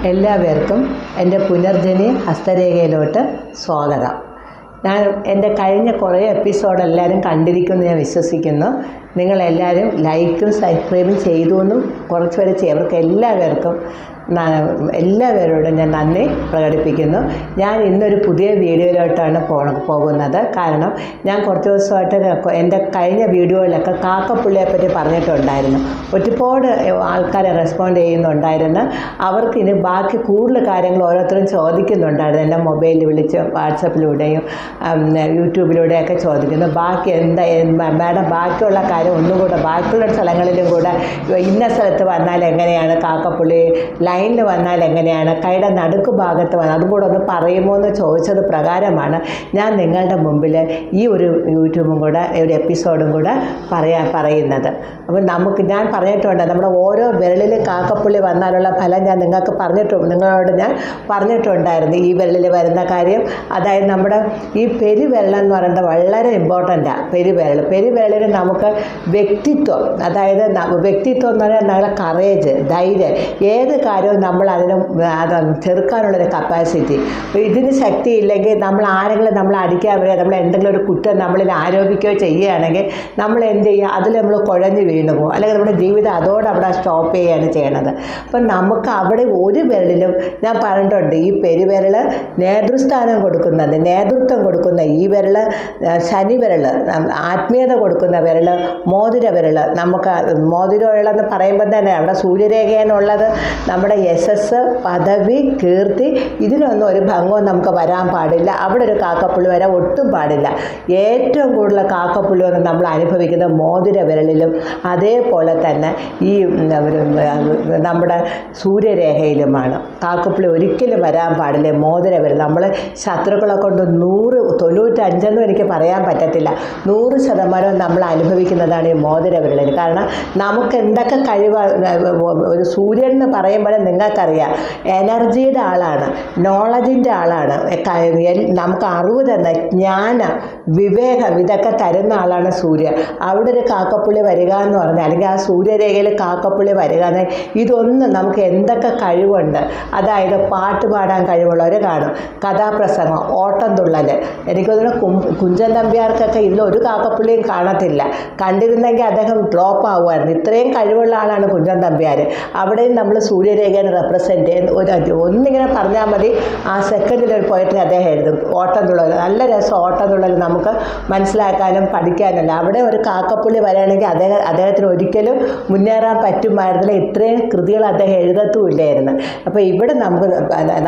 എല്ലാവർക്കും എൻ്റെ പുനർജനി ഹസ്തരേഖയിലോട്ട് സ്വാഗതം. ഞാൻ എൻ്റെ കഴിഞ്ഞ കുറേ എപ്പിസോഡ് എല്ലാവരും കണ്ടിരിക്കുമെന്ന് ഞാൻ വിശ്വസിക്കുന്നു. നിങ്ങളെല്ലാവരും ലൈക്കും സബ്സ്ക്രൈബും ചെയ്തു എന്നും കുറച്ച് പേര് അവർക്ക് എല്ലാവരോടും ഞാൻ നന്ദി പ്രകടിപ്പിക്കുന്നു. ഞാൻ ഇന്നൊരു പുതിയ വീഡിയോയിലോട്ടാണ് പോകുന്നത്. കാരണം ഞാൻ കുറച്ച് ദിവസമായിട്ട് എൻ്റെ കഴിഞ്ഞ വീഡിയോയിലൊക്കെ കാക്കപ്പുള്ളിയെപ്പറ്റി പറഞ്ഞിട്ടുണ്ടായിരുന്നു. ഒരുപാട് ആൾക്കാരെ റെസ്പോണ്ട് ചെയ്യുന്നുണ്ടായിരുന്നു. അവർക്ക് ഇനി ബാക്കി കൂടുതൽ കാര്യങ്ങൾ ഓരോരുത്തരും ചോദിക്കുന്നുണ്ടായിരുന്നു. എൻ്റെ മൊബൈലിൽ വിളിച്ച് വാട്സപ്പിലൂടെയും യൂട്യൂബിലൂടെയൊക്കെ ചോദിക്കുന്നു. ബാക്കി മാഡം ബാക്കിയുള്ള കാര്യം ഒന്നുകൂടെ ബാക്കിയുള്ള സ്ഥലങ്ങളിലും കൂടെ ഇന്ന സ്ഥലത്ത് വന്നാൽ എങ്ങനെയാണ് കാക്കപ്പുള്ളി, ലൈനിൽ വന്നാൽ എങ്ങനെയാണ്, കൈയുടെ നടുക്ക് ഭാഗത്ത് വന്നാൽ അതും കൂടെ ഒന്ന് പറയുമോ എന്ന് ചോദിച്ചത് പ്രകാരമാണ് ഞാൻ നിങ്ങളുടെ മുമ്പിൽ ഈ ഒരു യൂട്യൂബും കൂടെ ഒരു എപ്പിസോഡും കൂടെ പറയുന്നത്. അപ്പോൾ ഞാൻ പറഞ്ഞിട്ടുണ്ട്, നമ്മുടെ ഓരോ വിരലിൽ കാക്കപ്പുള്ളി വന്നാലുള്ള ഫലം ഞാൻ നിങ്ങളോട് ഞാൻ പറഞ്ഞിട്ടുണ്ടായിരുന്നു. ഈ വിരലിൽ വരുന്ന കാര്യം, അതായത് നമ്മുടെ ഈ പെരുവിരൽ എന്ന് പറയുന്നത് വളരെ ഇമ്പോർട്ടൻ്റാണ്. പെരുവിരലിന് നമുക്ക് വ്യക്തിത്വം, അതായത് വ്യക്തിത്വം എന്ന് പറഞ്ഞാൽ നമ്മളെ കറേജ്, ധൈര്യം, ഏത് കാര്യവും നമ്മൾ അതിന് ചെറുക്കാനുള്ളൊരു കപ്പാസിറ്റി. ഇതിന് ശക്തിയില്ലെങ്കിൽ നമ്മൾ അടിക്കാൻ വരിക, നമ്മൾ എന്തെങ്കിലും ഒരു കുറ്റം നമ്മളിൽ ആരോപിക്കുകയോ ചെയ്യുകയാണെങ്കിൽ നമ്മൾ എന്ത് ചെയ്യുക, അതിൽ നമ്മൾ കുഴഞ്ഞു വീണു പോകും. അല്ലെങ്കിൽ നമ്മുടെ ജീവിതം അതോടെ അവിടെ സ്റ്റോപ്പ് ചെയ്യുകയാണ് ചെയ്യണത്. അപ്പം നമുക്ക് അവിടെ ഒരു വിരലിലും ഞാൻ പറഞ്ഞിട്ടുണ്ട്, ഈ പെരുവിരൽ നേതൃത്വം കൊടുക്കുന്ന ഈ വിരൽ, ശനി വിരൽ ആത്മീയത കൊടുക്കുന്ന വിരൽ, മോതിര വിരൽ. നമുക്ക് മോതിര വിരലെന്ന് പറയുമ്പോൾ തന്നെ അവിടെ സൂര്യരേഖയെന്നുള്ളത് നമ്മുടെ യശസ്, പദവി, കീർത്തി, ഇതിനൊന്നും ഒരു ഭംഗവും നമുക്ക് വരാൻ പാടില്ല. അവിടെ ഒരു കാക്കപ്പുള്ളി വരാൻ ഒട്ടും പാടില്ല. ഏറ്റവും കൂടുതൽ കാക്കപ്പുള്ളി എന്ന് നമ്മൾ അനുഭവിക്കുന്ന മോതിര വിരലിലും അതേപോലെ തന്നെ ഈ നമ്മുടെ സൂര്യരേഖയിലുമാണ്. കാക്കപ്പുള്ളി ഒരിക്കലും വരാൻ പാടില്ല മോതിര വിരൽ. നമ്മൾ ശത്രുക്കളെ കൊണ്ട് 95 എനിക്ക് പറയാൻ പറ്റത്തില്ല, 100% നമ്മൾ അനുഭവിക്കുന്നതാണ് ഈ മോതിര വിരലിൽ. കാരണം നമുക്ക് എന്തൊക്കെ കഴിവ്, ഒരു സൂര്യൻ എന്ന് പറയുമ്പോഴേ നിങ്ങൾക്കറിയാം എനർജിയുടെ ആളാണ്, നോളജിൻ്റെ ആളാണ്, നമുക്ക് അറിവ് തന്ന ജ്ഞാനം, വിവേകം, ഇതൊക്കെ തരുന്ന ആളാണ് സൂര്യൻ. അവിടെ ഒരു കാക്കപ്പുള്ളി വരിക എന്ന് പറഞ്ഞാൽ, അല്ലെങ്കിൽ ആ സൂര്യരേഖയിൽ കാക്കപ്പുള്ളി വരിക എന്ന്, ഇതൊന്നും നമുക്ക് എന്തൊക്കെ കഴിവുണ്ട്. അതായത് പാട്ട് പാടാൻ കഴിവുള്ളവർ കാണും, കഥാപ്രസംഗം, ഓട്ടം തുള്ളൽ. എനിക്കൊന്നും കുഞ്ചൻ നമ്പ്യാർക്കൊക്കെ ഇതിലൊരു കാക്കപ്പുള്ളിയും കാണത്തില്ല. കണ്ടിരുന്നെങ്കിൽ അദ്ദേഹം ഡ്രോപ്പ് ആവുമായിരുന്നു. ഇത്രയും കഴിവുള്ള ആളാണ് കുഞ്ചൻ നമ്പ്യാർ. അവിടെയും നമ്മൾ സൂര്യരേഖയെ റെപ്രസെൻറ്റ് ചെയ്യുന്ന ഒന്നിങ്ങനെ പറഞ്ഞാൽ മതി, ആ സെക്കൻഡിൽ ഒരു പോയട്രി അദ്ദേഹം എഴുതും. ഓട്ടം തുള്ളൽ, നല്ല രസം. ഓട്ടം തുള്ളൽ നമുക്ക് മനസ്സിലാക്കാനും പഠിക്കാനല്ല. അവിടെ ഒരു കാക്കപ്പുള്ളി വരികയാണെങ്കിൽ അദ്ദേഹത്തിന് ഒരിക്കലും മുന്നേറാൻ പറ്റുമായിരുന്നില്ല. ഇത്രയും കൃതികൾ അദ്ദേഹം എഴുതത്തുമില്ലായിരുന്നു. അപ്പോൾ ഇവിടെ നമുക്ക്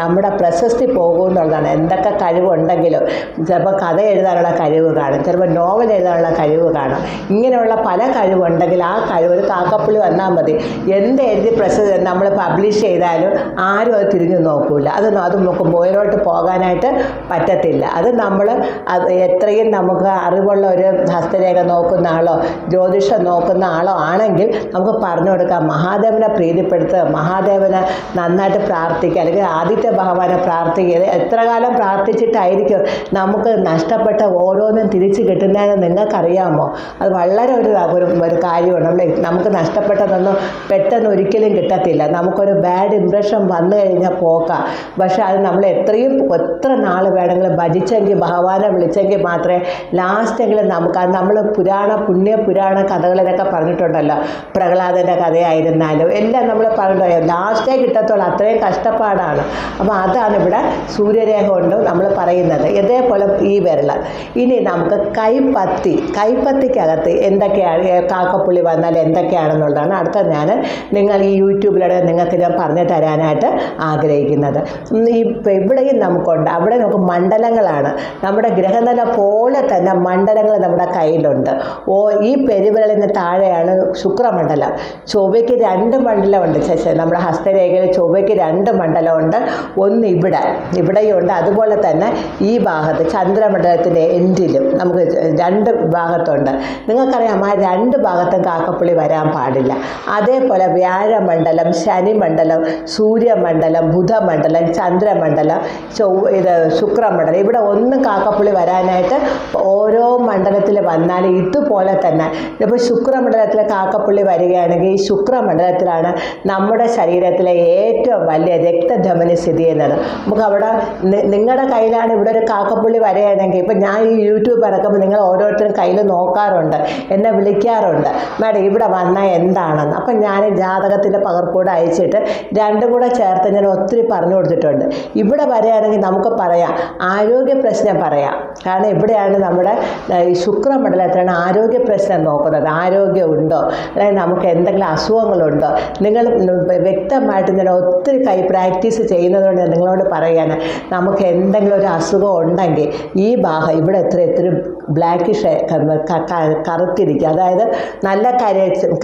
നമ്മുടെ പ്രശസ്തി പോകുമെന്നുള്ളതാണ്. എന്തൊക്കെ കഴിവുണ്ടെങ്കിലും ചിലപ്പോൾ കഥ എഴുതാനുള്ള കഴിവ് കാണും, ചിലപ്പോൾ നോവൽ എഴുതാനുള്ള കഴിവ് കാണും. ഇങ്ങനെയുള്ള പല കഴിവുണ്ടെങ്കിൽ ആ കഴിവ് ഒരു കാക്കപ്പുള്ളി വന്നാൽ മതി. എന്ത് എഴുതി നമ്മൾ പബ്ലിഷ് ചെയ്താലും ആരും അത് തിരിഞ്ഞു നോക്കില്ല. അത് നമുക്ക് മുകളിലോട്ട് പോകാനായിട്ട് പറ്റത്തില്ല. അത് നമ്മൾ എത്രയും നമുക്ക് അറിവുള്ള ഒരു ഹസ്തരേഖ നോക്കുന്ന ആളോ ജ്യോതിഷം നോക്കുന്ന ആളോ ആണെങ്കിൽ നമുക്ക് പറഞ്ഞു കൊടുക്കാം, മഹാദേവനെ പ്രീതിപ്പെടുത്തുക, മഹാദേവനെ നന്നായിട്ട് പ്രാർത്ഥിക്കുക, അല്ലെങ്കിൽ ആദിത്യ ഭഗവാനെ പ്രാർത്ഥിക്കുക. എത്ര കാലം പ്രാർത്ഥിച്ചിട്ടായിരിക്കും നമുക്ക് നഷ്ടപ്പെട്ട ഓരോന്നും തിരിച്ച് കിട്ടുന്നതെന്ന് നിങ്ങൾക്കറിയാമോ? അത് വളരെ ഒരു കാര്യമാണ്. നമുക്ക് നഷ്ടപ്പെട്ടതൊന്നും പെട്ടെന്ന് ഒരിക്കലും കിട്ടത്തില്ല. നമുക്കൊരു ബാഡ് ഇംപ്രഷൻ വന്നു കഴിഞ്ഞാൽ പോക്കാം. പക്ഷെ അത് നമ്മൾ എത്ര നാൾ വേണമെങ്കിലും ഭജിച്ചെങ്കിൽ, ഭഗവാനെ വിളിച്ചെങ്കിൽ മാത്രമേ ലാസ്റ്റെങ്കിലും നമ്മൾ പുണ്യ കഥകളിലൊക്കെ പറഞ്ഞിട്ടുണ്ടല്ലോ. പ്രഹ്ലാദൻ്റെ കഥയായിരുന്നാലും എല്ലാം നമ്മൾ പറഞ്ഞിട്ടുണ്ടോ, ലാസ്റ്റേ കിട്ടത്തുള്ളൂ. അത്രയും കഷ്ടപ്പാടാണ്. അപ്പോൾ അതാണ് ഇവിടെ സൂര്യരേഖ കൊണ്ട് നമ്മൾ പറയുന്നത്. ഇതേപോലെ ഈ വിരൽ. ഇനി നമുക്ക് കൈപ്പത്തിക്കകത്ത് എന്തൊക്കെയാണ് കാക്കപ്പുള്ളി വന്നാൽ എന്തൊക്കെയാണെന്നുള്ളതാണ് അടുത്ത നിങ്ങൾ ഈ യൂട്യൂബിലൂടെ നിങ്ങൾക്ക് ഞാൻ പറഞ്ഞു തരാനായിട്ട് ആഗ്രഹിക്കുന്നത്. ഇവിടെയും നമുക്കുണ്ട്. അവിടെ നമുക്ക് മണ്ഡലങ്ങളാണ്. നമ്മുടെ ഗ്രഹനില പോലെ തന്നെ മണ്ഡലങ്ങൾ നമ്മുടെ കയ്യിലുണ്ട്. ഈ പെരുവിരലിന് താഴെയാണ് ശുക്രമണ്ഡലം. ചൊവ്വയ്ക്ക് 2 മണ്ഡലമുണ്ട്. നമ്മുടെ ഹസ്തരേഖയിൽ ചൊവ്വയ്ക്ക് 2 മണ്ഡലമുണ്ട്. ഒന്ന് ഇവിടെയുണ്ട്. അതുപോലെ തന്നെ ഈ ഭാഗത്ത് ചന്ദ്രമണ്ഡലത്തിൻ്റെ എൻഡിലും നമുക്ക് 2 ഭാഗത്തുണ്ട്. നിങ്ങൾക്കറിയാം, ആ 2 ഭാഗത്തും കാക്കപ്പുള്ളി വരാൻ പാടില്ല. അതേപോലെ വ്യാഴമണ്ഡലം, ശനിമണ്ഡലം, മണ്ഡലം, സൂര്യമണ്ഡലം, ബുധമണ്ഡലം, ചന്ദ്രമണ്ഡലം, ശുക്രമണ്ഡലം, ഇവിടെ ഒന്നും കാക്കപ്പുള്ളി വരാനായിട്ട് ഓരോ മണ്ഡലത്തിൽ വന്നാൽ ഇതുപോലെ തന്നെ ഇപ്പോൾ ശുക്രമണ്ഡലത്തിലെ കാക്കപ്പുള്ളി വരികയാണെങ്കിൽ ഈ ശുക്രമണ്ഡലത്തിലാണ് നമ്മുടെ ശരീരത്തിലെ ഏറ്റവും വലിയ രക്തധമനി സ്ഥിതി ചെയ്യുന്നത്. നമുക്ക് അവിടെ നിങ്ങളുടെ കയ്യിലാണ് ഇവിടെ ഒരു കാക്കപ്പുള്ളി വരികയാണെങ്കിൽ ഇപ്പം ഞാൻ ഈ യൂട്യൂബ് ഇറക്കുമ്പോൾ നിങ്ങൾ ഓരോരുത്തരും കയ്യിൽ നോക്കാറുണ്ട്, എന്നെ വിളിക്കാറുണ്ട്, മാഡം ഇവിടെ വന്നാൽ എന്താണെന്ന്. അപ്പം ഞാൻ ജാതകത്തിൻ്റെ പകർപ്പൂടെ അയച്ചിട്ട് രണ്ടും കൂടെ ചേർത്ത് ഞാൻ ഒത്തിരി പറഞ്ഞു കൊടുത്തിട്ടുണ്ട്. ഇവിടെ വരികയാണെങ്കിൽ നമുക്ക് പറയാം ആരോഗ്യ പ്രശ്നം പറയാം. കാരണം ഇവിടെയാണ് നമ്മുടെ ഈ ശുക്രമണ്ഡലത്തിലാണ് ആരോഗ്യ പ്രശ്നം നോക്കുന്നത്. ആരോഗ്യമുണ്ടോ, അതായത് നമുക്ക് എന്തെങ്കിലും അസുഖങ്ങളുണ്ടോ, നിങ്ങൾ വ്യക്തമായിട്ട് ഞാൻ ഒത്തിരി പ്രാക്ടീസ് ചെയ്യുന്നതുകൊണ്ട് നിങ്ങളോട് പറയാണ്, നമുക്ക് എന്തെങ്കിലും ഒരു അസുഖം ഉണ്ടെങ്കിൽ ഈ ഭാഗം ഇവിടെ എത്ര ബ്ലാക്കിഷ് കറുത്തിരിക്കുക, അതായത് നല്ല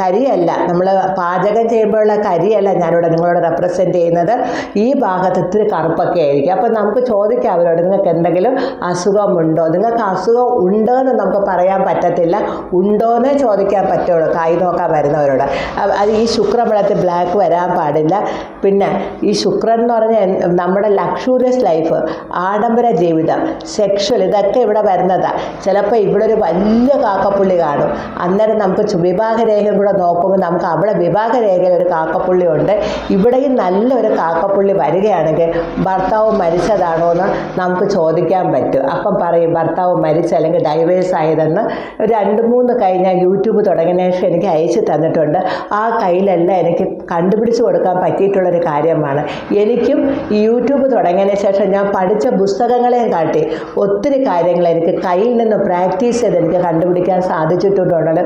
കരിയല്ല, നമ്മൾ പാചകം ചെയ്യുമ്പോഴുള്ള കരിയല്ല ഞാനിവിടെ നിങ്ങളോട് റെപ്രസെൻറ്റ് ചെയ്യുന്നത്, ഈ ഭാഗത്ത് ഇത്തിരി കറുപ്പൊക്കെ ആയിരിക്കും. അപ്പം നമുക്ക് ചോദിക്കാം അവരോട്, നിങ്ങൾക്ക് എന്തെങ്കിലും അസുഖമുണ്ടോ. നിങ്ങൾക്ക് അസുഖം ഉണ്ടോ എന്ന് നമുക്ക് പറയാൻ പറ്റത്തില്ല, ഉണ്ടോയെന്നേ ചോദിക്കാൻ പറ്റുള്ളൂ കൈ നോക്കാൻ വരുന്നവരോട്. അത് ഈ ശുക്രമണ്ഡലത്തിൽ ബ്ലാക്ക് വരാൻ പാടില്ല. പിന്നെ ഈ ശുക്രൻ എന്ന് പറഞ്ഞാൽ നമ്മുടെ ലക്ഷൂറിയസ് ലൈഫ്, ആഡംബര ജീവിതം, സെക്ഷൽ, ഇതൊക്കെ ഇവിടെ വരുന്നതാണ്. ചിലപ്പോൾ ഇവിടെ ഒരു വലിയ കാക്കപ്പുള്ളി കാണും. അന്നേരം നമുക്ക് വിവാഹരേഖയും കൂടെ നോക്കുമ്പോൾ നമുക്ക് അവിടെ വിവാഹരേഖയിൽ ഒരു കാക്കപ്പുള്ളി ഉണ്ട്. ഇവിടെയും നല്ലൊരു കാക്കപ്പുള്ളി വരികയാണെങ്കിൽ ഭർത്താവ് മരിച്ചതാണോ എന്ന് നമുക്ക് ചോദിക്കാൻ പറ്റും. അപ്പം പറയും ഭർത്താവ് മരിച്ച അല്ലെങ്കിൽ ഡൈവേഴ്സ് ആയതെന്ന്. 2-3 കഴിഞ്ഞാൽ യൂട്യൂബ് തുടങ്ങിയ ശേഷം എനിക്ക് അയച്ചു തന്നിട്ടുണ്ട്. ആ കയ്യിലെല്ലാം എനിക്ക് കണ്ടുപിടിച്ച് കൊടുക്കാൻ പറ്റിയിട്ടുള്ളൊരു കാര്യമാണ്. എനിക്കും ഈ യൂട്യൂബ് തുടങ്ങിയതിന് ശേഷം ഞാൻ പഠിച്ച പുസ്തകങ്ങളെയും കാട്ടി ഒത്തിരി കാര്യങ്ങൾ എനിക്ക് കയ്യിൽ നിന്ന് പ്രാക്ടീസ് ചെയ്ത് എനിക്ക് കണ്ടുപിടിക്കാൻ സാധിച്ചിട്ടുള്ളത്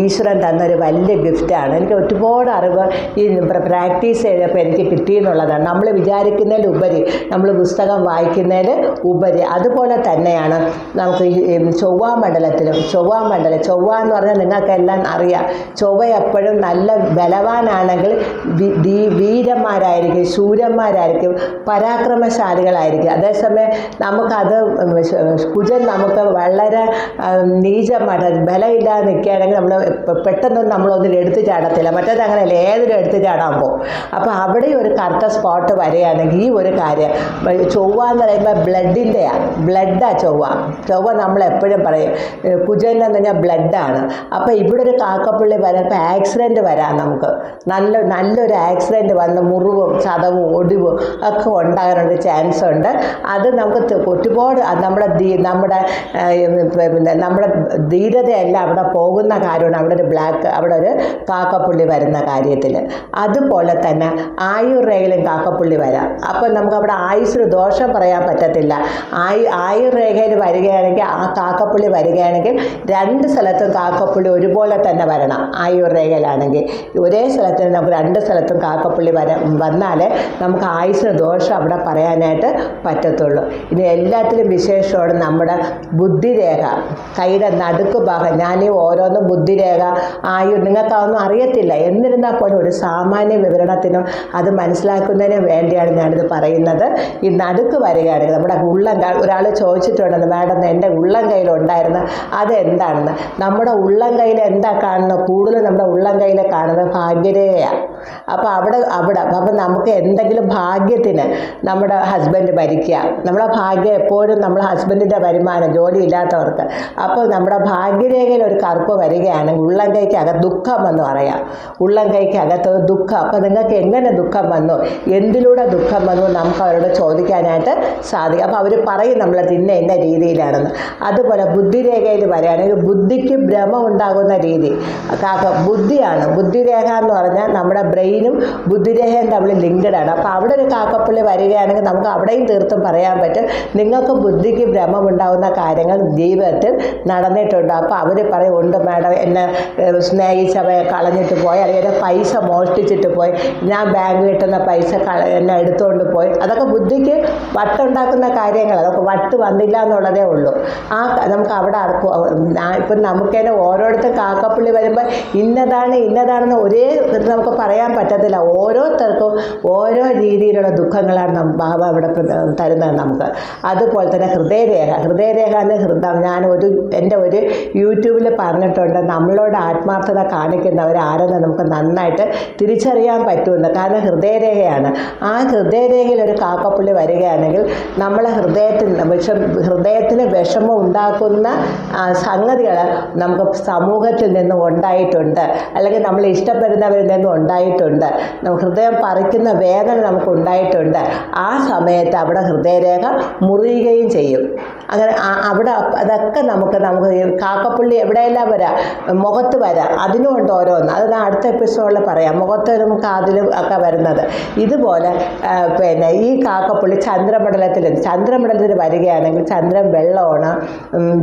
ഈശ്വരൻ തന്നൊരു വലിയ ഗിഫ്റ്റാണ്. എനിക്ക് ഒരുപാട് അറിവ് ഈ പ്രാക്ടീസ് ചെയ്തപ്പോൾ എനിക്ക് കിട്ടിയെന്നുള്ളതാണ്. നമ്മൾ വിചാരിക്കുന്നതിലുപരി, നമ്മൾ പുസ്തകം വായിക്കുന്നതിൽ ഉപരി. അതുപോലെ തന്നെയാണ് നമുക്ക് ഈ ചൊവ്വാമണ്ഡലത്തിലും. ചൊവ്വ എന്ന് പറഞ്ഞാൽ നിങ്ങൾക്കെല്ലാം അറിയാം, ചൊവ്വ എപ്പോഴും നല്ല ബലവാനാണെങ്കിൽ വീരന്മാരായിരിക്കും, ശൂരന്മാരായിരിക്കും, പരാക്രമശാലികളായിരിക്കും. അതേസമയം നമുക്കത് കുജൻ നമുക്ക് വളരെ നീചമായിട്ട് ബലമില്ലാതെ നിൽക്കുകയാണെങ്കിൽ നമ്മൾ പെട്ടെന്നൊന്നും നമ്മളൊന്നിൽ എടുത്തു ചാടത്തില്ല. മറ്റേത് അങ്ങനെയല്ല, ഏതൊരു എടുത്തു ചാടാൻ പോകും. അപ്പോൾ അവിടെ ഒരു കറുത്ത സ്പോട്ട് വരികയാണെങ്കിൽ ഈ ഒരു കാര്യം, ചൊവ്വ എന്ന് പറയുമ്പോൾ ബ്ലഡാണ് ചൊവ്വ നമ്മളെപ്പോഴും പറയും കുജൻ എന്ന് പറഞ്ഞാൽ ബ്ലഡാണ്. അപ്പോൾ ഇവിടെ ഒരു കാക്കപ്പുള്ളി വരുമ്പോൾ ആക്സിഡൻറ്റ് വരാം. നമുക്ക് നല്ലൊരു ആക്സിഡൻറ്റ് വന്ന് മുറിവും ചതവും ഒടിവും ഒക്കെ ഉണ്ടാകാനുള്ള ചാൻസ് ഉണ്ട്. അത് നമുക്ക് ഒരുപാട് നമ്മുടെ ധീരതയല്ല അവിടെ പോകുന്ന കാര്യമാണ്. അവിടെ ഒരു കാക്കപ്പുള്ളി വരുന്ന കാര്യത്തിൽ. അതുപോലെ തന്നെ ആയുർരേഖയിലും കാക്കപ്പുള്ളി വരാം. അപ്പം നമുക്ക് അവിടെ ആയുസ്സിന് ദോഷം പറയാൻ പറ്റത്തില്ല. ആയുർരേഖയിൽ വരികയാണെങ്കിൽ, ആ കാക്കപ്പുള്ളി വരികയാണെങ്കിൽ 2 സ്ഥലത്തും കാക്കപ്പുള്ളി ഒരുപോലെ തന്നെ വരണം. ആയുർരേഖയിലാണെങ്കിൽ ഒരേ സ്ഥലത്തിന് നമുക്ക് 2 സ്ഥലത്തും കാക്കപ്പുള്ളി വന്നാലേ നമുക്ക് ആയുസ്സിന് ദോഷം അവിടെ പറയാനായിട്ട് പറ്റത്തുള്ളൂ. ഇനി എല്ലാത്തിലും വിശേഷമാണ് നമ്മുടെ ബുദ്ധിരേഖ, കൈയുടെ നടുക്ക് ഭാഗം. ഞാനീ ഓരോന്നും ബുദ്ധിരേഖ, നിങ്ങൾക്കതൊന്നും അറിയത്തില്ല. എന്നിരുന്നാൽ പോലും ഒരു സാമാന്യ വിവരണത്തിനും അത് മനസ്സിലാക്കുന്നതിനും വേണ്ടിയാണ് ഞാനിത് പറയുന്നത്. ഈ നടുക്ക് വരികയാണെങ്കിൽ നമ്മുടെ ഒരാൾ ചോദിച്ചിട്ടുണ്ടെന്ന്, മാഡം എൻ്റെ ഉള്ളം കയ്യിലുണ്ടായിരുന്ന അതെന്താണെന്ന്. നമ്മുടെ ഉള്ളം കയ്യിൽ എന്താ കാണുന്നത്? കൂടുതലും നമ്മുടെ ഉള്ളം കയ്യിൽ കാണുന്നത് ഭാഗ്യരേഖയാണ്. അപ്പോൾ അപ്പം നമുക്ക് എന്തെങ്കിലും ഭാഗ്യത്തിന് നമ്മുടെ ഹസ്ബൻഡ് ഭരിക്കുക, നമ്മുടെ ഭാഗ്യം എപ്പോഴും നമ്മുടെ ഹസ്ബൻഡിൻ്റെ വരുമാനം, ജോലി ഇല്ലാത്തവർക്ക്. അപ്പോൾ നമ്മുടെ ഭാഗ്യരേഖയിൽ ഒരു കറുപ്പ് വരികയാണെങ്കിൽ ഉള്ളം കൈക്കകത്ത് ദുഃഖം എന്ന് പറയാം. ഉള്ളം കൈക്കകത്ത് ദുഃഖം. അപ്പോൾ നിങ്ങൾക്ക് എങ്ങനെ ദുഃഖം വന്നു, എന്തിലൂടെ ദുഃഖം വന്നു നമുക്ക് അവരോട് ചോദിക്കാനായിട്ട് സാധിക്കും. അപ്പോൾ അവർ പറയും നമ്മളത് ഇന്ന രീതിയിലാണെന്ന്. അതുപോലെ ബുദ്ധിരേഖയിൽ വരികയാണെങ്കിൽ ബുദ്ധിക്ക് ഭ്രമം ഉണ്ടാകുന്ന രീതി ബുദ്ധിയാണ്. ബുദ്ധിരേഖ എന്ന് പറഞ്ഞാൽ നമ്മുടെ ബ്രെയിനും ബുദ്ധിരേഖയും തമ്മിൽ ലിങ്ക്ഡ് ആണ്. അപ്പോൾ അവിടെ ഒരു കാക്കപ്പുള്ളി വരികയാണെങ്കിൽ നമുക്ക് അവിടെയും തീർത്തും പറയാൻ പറ്റും നിങ്ങൾക്ക് ബുദ്ധിക്ക് ഭ്രമം ഉണ്ടാകുന്ന കാര്യങ്ങൾ ജീവിതത്തിൽ നടന്നിട്ടുണ്ട്. അപ്പോൾ അവർ പറയും ഉണ്ട് മാഡം, എന്നെ സ്നേഹിച്ചവയെ കളഞ്ഞിട്ട് പോയി, അല്ലെങ്കിൽ പൈസ മോഷ്ടിച്ചിട്ട് പോയി, ഞാൻ ബാങ്ക് കിട്ടുന്ന പൈസ എന്നെ എടുത്തുകൊണ്ട് പോയി. അതൊക്കെ ബുദ്ധിക്ക് വട്ടുണ്ടാക്കുന്ന കാര്യങ്ങൾ. അതൊക്കെ വട്ട് വന്നില്ല എന്നുള്ളതേ ഉള്ളൂ. നമുക്ക് അവിടെ ഇപ്പം നമുക്ക് തന്നെ ഓരോരുത്തർ കാക്കപ്പുള്ളി വരുമ്പോൾ ഇന്നതാണെന്ന് ഒരേ നമുക്ക് പറയാൻ പറയാൻ പറ്റത്തില്ല. ഓരോരുത്തർക്കും ഓരോ രീതിയിലുള്ള ദുഃഖങ്ങളാണ് ബാബ ഇവിടെ തരുന്നത് നമുക്ക്. അതുപോലെ തന്നെ ഹൃദയരേഖ ഞാൻ എൻ്റെ ഒരു യൂട്യൂബിൽ പറഞ്ഞിട്ടുണ്ട്, നമ്മളോട് ആത്മാർത്ഥത കാണിക്കുന്നവരാരെന്ന് നമുക്ക് നന്നായിട്ട് തിരിച്ചറിയാൻ പറ്റുമെന്ന്. കാരണം ഹൃദയരേഖയാണ്. ആ ഹൃദയരേഖയിൽ ഒരു കാക്കപ്പുള്ളി വരികയാണെങ്കിൽ നമ്മളെ ഹൃദയത്തിന് വിഷമം ഉണ്ടാക്കുന്ന സംഗതികൾ നമുക്ക് സമൂഹത്തിൽ നിന്നും ഉണ്ടായിട്ടുണ്ട്, അല്ലെങ്കിൽ നമ്മൾ ഇഷ്ടപ്പെടുന്നവരിൽ നിന്നും ഉണ്ടായിട്ടുണ്ട്, ഹൃദയം പറിക്കുന്ന വേദന നമുക്ക് ഉണ്ടായിട്ടുണ്ട്. ആ സമയത്ത് അവിടെ ഹൃദയരേഖ മുറിയുകയും ചെയ്യും. അങ്ങനെ അവിടെ അതൊക്കെ നമുക്ക് കാക്കപ്പുള്ളി എവിടെയെല്ലാം വരാം, മുഖത്ത് വരാം. അതിനുമുണ്ട് ഓരോന്ന്. അത് ഞാൻ അടുത്ത എപ്പിസോഡിൽ പറയാം. മുഖത്തിനും കാതിലും ഒക്കെ വരുന്നത്. ഇതുപോലെ ഈ കാക്കപ്പുള്ളി ചന്ദ്രമണ്ഡലത്തിൽ വരികയാണെങ്കിൽ ചന്ദ്രൻ വെള്ളമാണ്,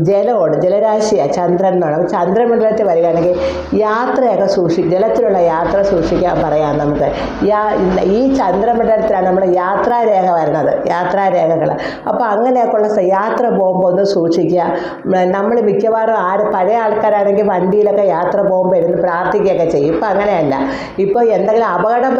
ജലമാണ്, ജലരാശിയാണ് ചന്ദ്രൻ എന്ന് പറയുന്നത്. ചന്ദ്രമണ്ഡലത്തിൽ വരികയാണെങ്കിൽ യാത്രയൊക്കെ ജലത്തിലുള്ള യാത്ര സൂക്ഷിക്കാൻ പറയാം നമുക്ക്. ഈ ചന്ദ്രമണ്ഡലത്തിലാണ് നമ്മൾ യാത്രാരേഖ വരുന്നത്, യാത്രാരേഖകൾ. അപ്പോൾ അങ്ങനെയൊക്കെയുള്ള യാത്ര പോകുമ്പോൾ ഒന്ന് സൂക്ഷിക്കുക. നമ്മൾ മിക്കവാറും പഴയ ആൾക്കാരാണെങ്കിൽ വണ്ടിയിലൊക്കെ യാത്ര പോകുമ്പോൾ ഇരുന്ന് പ്രാർത്ഥിക്കുകയൊക്കെ ചെയ്യും. ഇപ്പം അങ്ങനെയല്ല. ഇപ്പോൾ എന്തെങ്കിലും അപകടം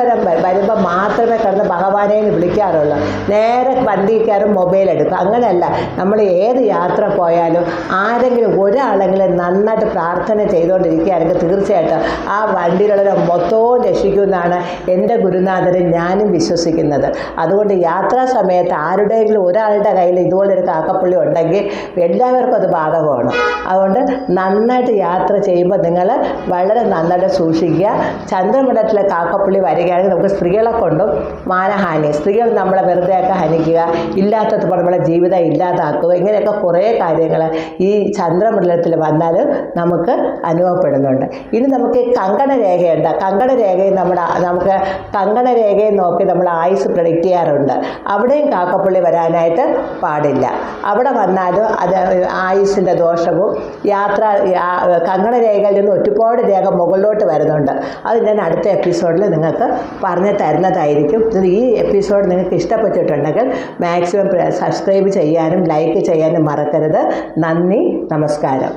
വരുമ്പോൾ മാത്രമേ കിടന്ന് ഭഗവാനെ വിളിക്കാറുള്ളൂ. നേരെ വണ്ടിയിൽ കയറും, മൊബൈൽ എടുക്കും. അങ്ങനെയല്ല. നമ്മൾ ഏത് യാത്ര പോയാലും ആരെങ്കിലും ഒരാളെങ്കിലും നന്നായിട്ട് പ്രാർത്ഥന ചെയ്തുകൊണ്ടിരിക്കുകയാണെങ്കിൽ തീർച്ചയായിട്ടും ആ വണ്ടിയിലുള്ളവരെ മൊത്തവും രക്ഷിക്കുമെന്നാണ് എൻ്റെ ഗുരുനാഥനും ഞാനും വിശ്വസിക്കുന്നത്. അതുകൊണ്ട് യാത്രാ സമയത്ത് ആരുടെയെങ്കിലും ഒരാളുടെ കയ്യിൽ ഇതുപോലൊരു കാക്കപ്പുള്ളി ഉണ്ടെങ്കിൽ എല്ലാവർക്കും അത് ബാധകമാണ്. അതുകൊണ്ട് നന്നായിട്ട് യാത്ര ചെയ്യുമ്പോൾ നിങ്ങൾ വളരെ നന്നായിട്ട് സൂക്ഷിക്കുക. ചന്ദ്രമണ്ഡലത്തിലെ കാക്കപ്പുള്ളി വരികയാണെങ്കിൽ നമുക്ക് സ്ത്രീകളെ കൊണ്ടും മാനഹാനി, സ്ത്രീകൾ നമ്മളെ വെറുതെയൊക്കെ ഹനിക്കുക, ഇല്ലാത്തത് നമ്മളെ ജീവിതം ഇല്ലാതാക്കുക, ഇങ്ങനെയൊക്കെ കുറേ കാര്യങ്ങൾ ഈ ചന്ദ്രമണ്ഡലത്തിൽ വന്നാൽ നമുക്ക് അനുഭവപ്പെടുന്നുണ്ട്. ഇനി നമുക്ക് കങ്കണരേഖയുണ്ട്. കങ്കണരേഖയും നമുക്ക് കങ്കണരേഖയും നോക്കി നമ്മൾ ആയുസ് പ്രെഡിക്റ്റ് ചെയ്യാറുണ്ട്. അവിടെയും കാക്കപ്പുള്ളി വരാനായിട്ട് പാടില്ല. അവിടെ വന്നാലും അത് ആയുസ്സിൻ്റെ ദോഷവും കങ്കണരേഖയിൽ നിന്ന് ഒരുപാട് രേഖ മുകളിലോട്ട് വരുന്നുണ്ട്. അത് ഞാൻ അടുത്ത എപ്പിസോഡിൽ നിങ്ങൾക്ക് പറഞ്ഞു തരുന്നതായിരിക്കും. ഈ എപ്പിസോഡ് നിങ്ങൾക്ക് ഇഷ്ടപ്പെട്ടിട്ടുണ്ടെങ്കിൽ മാക്സിമം സബ്സ്ക്രൈബ് ചെയ്യാനും ലൈക്ക് ചെയ്യാനും മറക്കരുത്. നന്ദി, നമസ്കാരം.